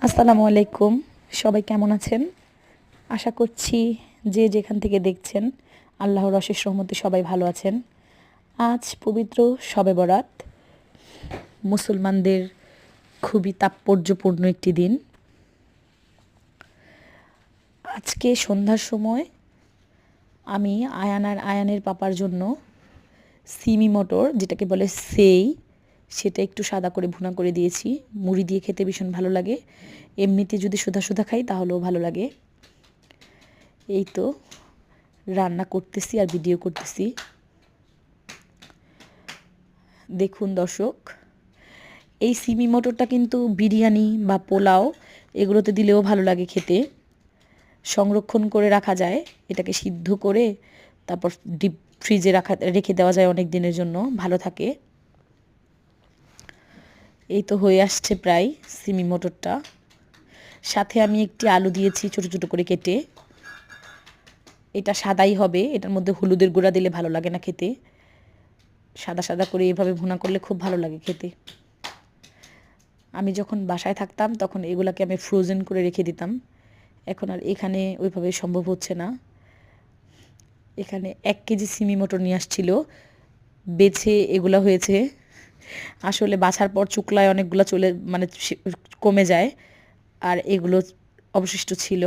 আসসালামু আলাইকুম। সবাই কেমন আছেন? আশা করছি যে যেখান থেকে দেখছেন আল্লাহর অশেষ রহমতে সবাই ভালো আছেন। আজ পবিত্র শবে বরাত, মুসলমানদের খুবই তাৎপর্যপূর্ণ একটি দিন। আজকে সন্ধ্যার সময় আমি আয়ান আর আয়ানের পাপার জন্য সিমি মটর, যেটাকে বলে সেটা একটু সাদা করে ভুনা করে দিয়েছি। মুড়ি দিয়ে খেতে ভীষণ ভালো লাগে, এমনিতে যদি সুধা সুধা খাই তাহলেও ভালো লাগে। এই তো রান্না করতেছি আর ভিডিও করতেছি। দেখুন দর্শক, এই সিমি মটরটা কিন্তু বিরিয়ানি বা পোলাও এগুলোতে দিলেও ভালো লাগে খেতে। সংরক্ষণ করে রাখা যায়, এটাকে সিদ্ধ করে তারপর ডিপ ফ্রিজে রেখে দেওয়া যায় অনেক দিনের জন্য, ভালো থাকে। এই তো হয়ে আসছে প্রায় সিমি মটরটা। সাথে আমি একটি আলু দিয়েছি ছোট ছোট করে কেটে। এটা সাদাই হবে, এটার মধ্যে হলুদের গুঁড়া দিলে ভালো লাগে না খেতে। সাদা সাদা করে এভাবে ভুনা করলে খুব ভালো লাগে খেতে। আমি যখন বাসায় থাকতাম তখন এগুলাকে আমি ফ্রোজেন করে রেখে দিতাম। এখন আর এখানে ওইভাবে সম্ভব হচ্ছে না। এখানে 1 কেজি সিমি মটর নিয়ে আসছিল, বেছে এগুলা হয়েছে। আসলে বাছার পর চুকলায় অনেকগুলো কমে যায়, আর এগুলো অবশিষ্ট ছিল।